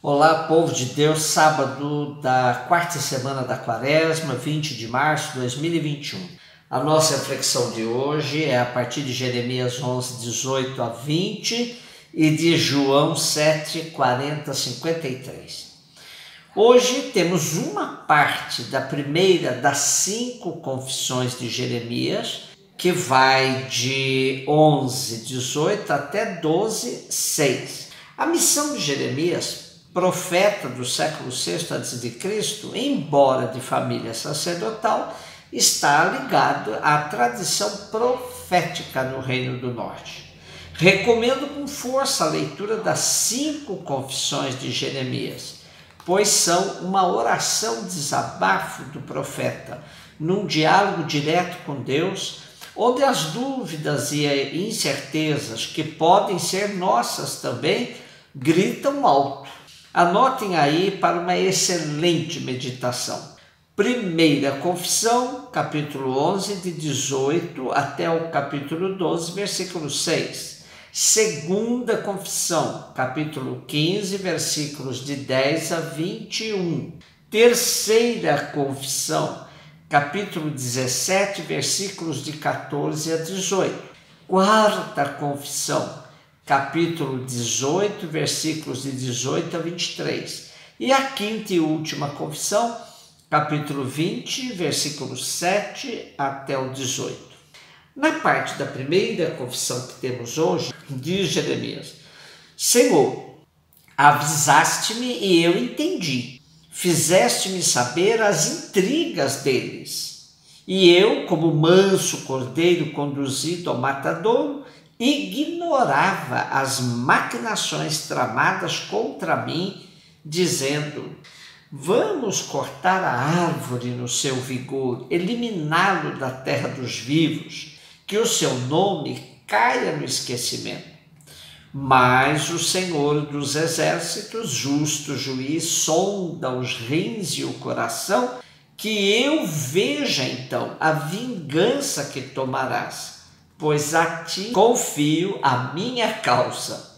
Olá, povo de Deus, sábado da quarta semana da Quaresma, 20 de março de 2021. A nossa reflexão de hoje é a partir de Jeremias 11, 18 a 20 e de João 7, 40 a 53. Hoje temos uma parte da primeira das 5 confissões de Jeremias, que vai de 11, 18 até 12, 6. A missão de Jeremias, profeta do século VI a.C., embora de família sacerdotal, está ligado à tradição profética no Reino do Norte. Recomendo com força a leitura das 5 confissões de Jeremias, pois são uma oração desabafo do profeta, num diálogo direto com Deus, onde as dúvidas e incertezas, que podem ser nossas também, gritam alto. Anotem aí para uma excelente meditação. Primeira confissão, capítulo 11, de 18 até o capítulo 12, versículo 6. Segunda confissão, capítulo 15, versículos de 10 a 21. Terceira confissão, capítulo 17, versículos de 14 a 18. Quarta confissão, capítulo 18, versículos de 18 a 23. E a quinta e última confissão, capítulo 20, versículos 7 até o 18. Na parte da primeira confissão que temos hoje, diz Jeremias: Senhor, avisaste-me e eu entendi, fizeste-me saber as intrigas deles. E eu, como manso cordeiro conduzido ao matadouro, ignorava as maquinações tramadas contra mim, dizendo: vamos cortar a árvore no seu vigor, eliminá-lo da terra dos vivos, que o seu nome caia no esquecimento. Mas o Senhor dos exércitos, justo juiz, sonda os rins e o coração, que eu veja então a vingança que tomarás, pois a ti confio a minha causa.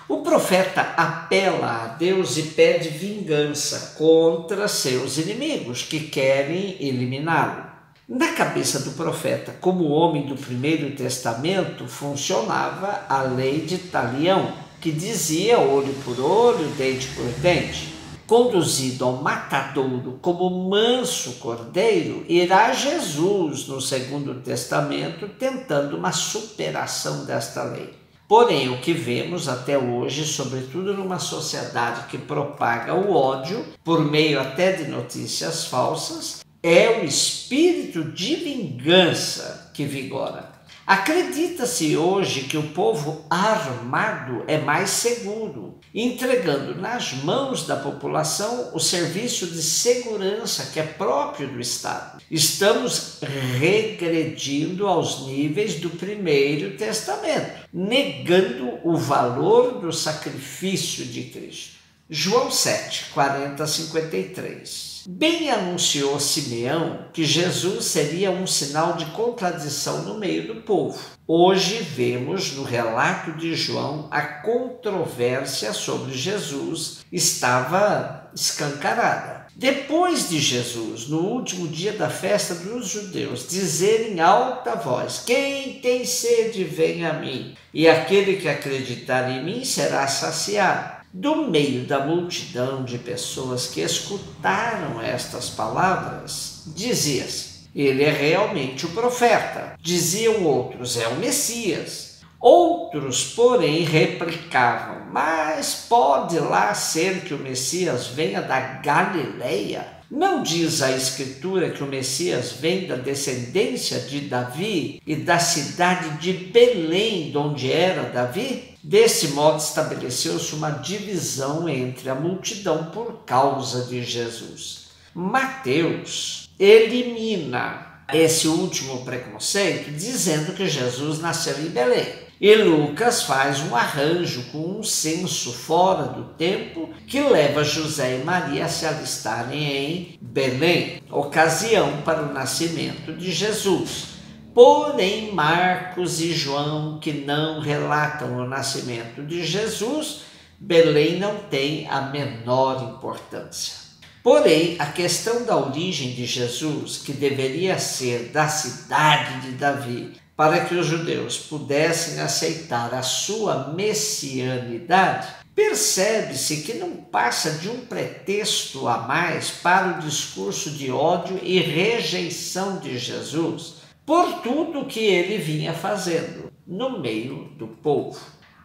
O profeta apela a Deus e pede vingança contra seus inimigos que querem eliminá-lo. Na cabeça do profeta, como homem do Primeiro Testamento, funcionava a lei de Talião, que dizia olho por olho, dente por dente. Conduzido ao matadouro como manso cordeiro, irá Jesus no Segundo Testamento tentando uma superação desta lei. Porém, o que vemos até hoje, sobretudo numa sociedade que propaga o ódio, por meio até de notícias falsas, é o espírito de vingança que vigora. Acredita-se hoje que o povo armado é mais seguro, entregando nas mãos da população o serviço de segurança que é próprio do Estado. Estamos regredindo aos níveis do Primeiro Testamento, negando o valor do sacrifício de Cristo. João 7, 40 a 53. Bem anunciou Simeão que Jesus seria um sinal de contradição no meio do povo. Hoje vemos no relato de João a controvérsia sobre Jesus estava escancarada. Depois de Jesus, no último dia da festa dos judeus, dizer em alta voz: quem tem sede, venha a mim, e aquele que acreditar em mim será saciado. Do meio da multidão de pessoas que escutaram estas palavras, dizia-se: ele é realmente o profeta. Diziam outros: é o Messias. Outros, porém, replicavam: mas pode lá ser que o Messias venha da Galileia? Não diz a Escritura que o Messias vem da descendência de Davi e da cidade de Belém, de onde era Davi? Desse modo estabeleceu-se uma divisão entre a multidão por causa de Jesus. Mateus elimina esse último preconceito dizendo que Jesus nasceu em Belém. E Lucas faz um arranjo com um censo fora do tempo que leva José e Maria a se alistarem em Belém, ocasião para o nascimento de Jesus. Porém, Marcos e João, que não relatam o nascimento de Jesus, Belém não tem a menor importância. Porém, a questão da origem de Jesus, que deveria ser da cidade de Davi, para que os judeus pudessem aceitar a sua messianidade, percebe-se que não passa de um pretexto a mais para o discurso de ódio e rejeição de Jesus por tudo que ele vinha fazendo no meio do povo.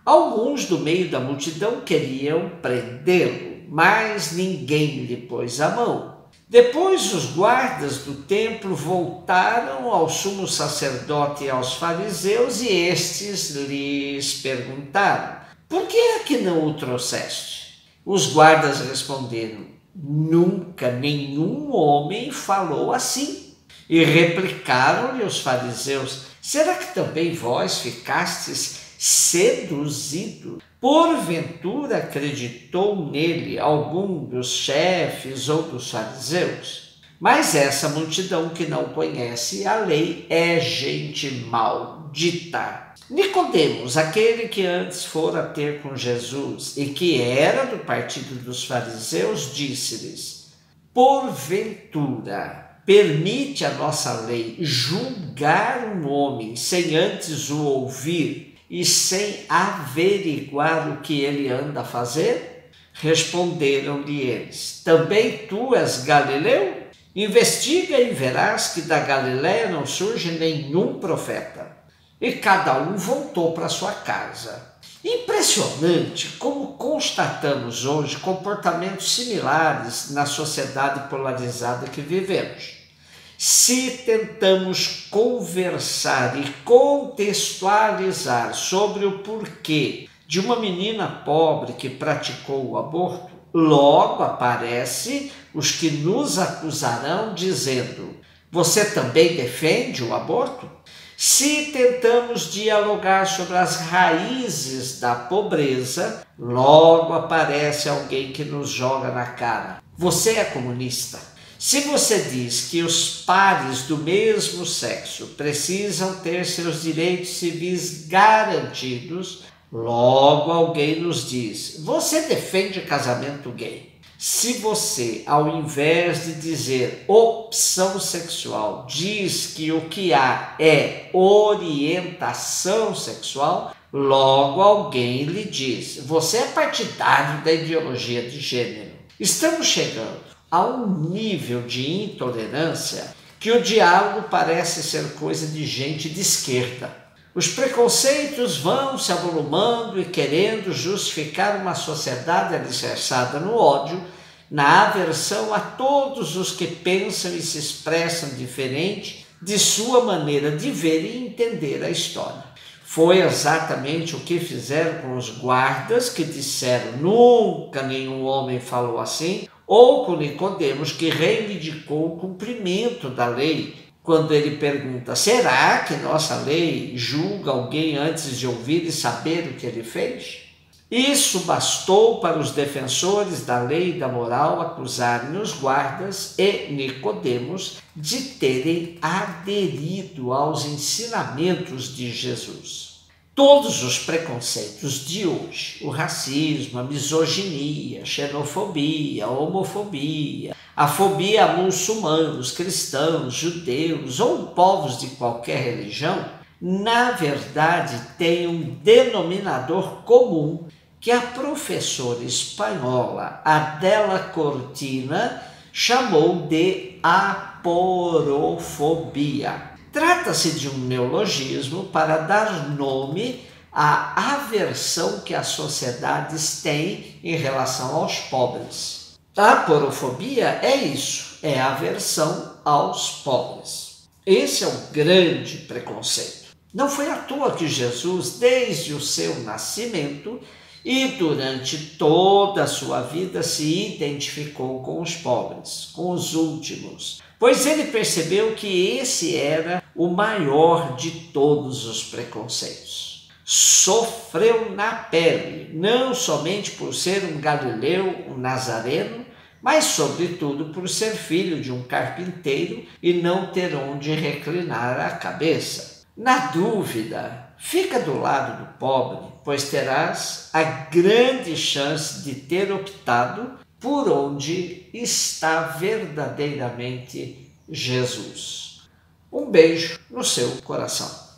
Alguns do meio da multidão queriam prendê-lo, mas ninguém lhe pôs a mão. Depois os guardas do templo voltaram ao sumo sacerdote e aos fariseus, e estes lhes perguntaram: por que é que não o trouxeste? Os guardas responderam: nunca nenhum homem falou assim. E replicaram-lhe os fariseus: será que também vós ficastes seduzidos? Porventura acreditou nele algum dos chefes ou dos fariseus? Mas essa multidão que não conhece a lei é gente maldita. Nicodemos, aquele que antes fora ter com Jesus e que era do partido dos fariseus, disse-lhes: porventura permite a nossa lei julgar um homem sem antes o ouvir e sem averiguar o que ele anda a fazer? Responderam-lhe eles: também tu és Galileu? Investiga e verás que da Galiléia não surge nenhum profeta. E cada um voltou para sua casa. Impressionante como constatamos hoje comportamentos similares na sociedade polarizada que vivemos. Se tentamos conversar e contextualizar sobre o porquê de uma menina pobre que praticou o aborto, logo aparece os que nos acusarão dizendo: você também defende o aborto? Se tentamos dialogar sobre as raízes da pobreza, logo aparece alguém que nos joga na cara: você é comunista. Se você diz que os pares do mesmo sexo precisam ter seus direitos civis garantidos, logo alguém nos diz: você defende casamento gay. Se você, ao invés de dizer opção sexual, diz que o que há é orientação sexual, logo alguém lhe diz: você é partidário da ideologia de gênero. Estamos chegando a um nível de intolerância que o diálogo parece ser coisa de gente de esquerda. Os preconceitos vão se avolumando e querendo justificar uma sociedade alicerçada no ódio, na aversão a todos os que pensam e se expressam diferente de sua maneira de ver e entender a história. Foi exatamente o que fizeram com os guardas que disseram: nunca nenhum homem falou assim, ou com Nicodemos, que reivindicou o cumprimento da lei, quando ele pergunta: será que nossa lei julga alguém antes de ouvir e saber o que ele fez? Isso bastou para os defensores da lei e da moral acusarem os guardas e Nicodemos de terem aderido aos ensinamentos de Jesus. Todos os preconceitos de hoje, o racismo, a misoginia, a xenofobia, a homofobia, a fobia a muçulmanos, cristãos, judeus ou povos de qualquer religião, na verdade têm um denominador comum que a professora espanhola Adela Cortina chamou de aporofobia. Trata-se de um neologismo para dar nome à aversão que as sociedades têm em relação aos pobres. A aporofobia é isso, é a aversão aos pobres. Esse é o grande preconceito. Não foi à toa que Jesus, desde o seu nascimento e durante toda a sua vida, se identificou com os pobres, com os últimos, pois ele percebeu que esse era o maior de todos os preconceitos. Sofreu na pele, não somente por ser um galileu, um nazareno, mas sobretudo por ser filho de um carpinteiro e não ter onde reclinar a cabeça. Na dúvida, Fica do lado do pobre, pois terás a grande chance de ter optado por onde está verdadeiramente Jesus. Um beijo no seu coração.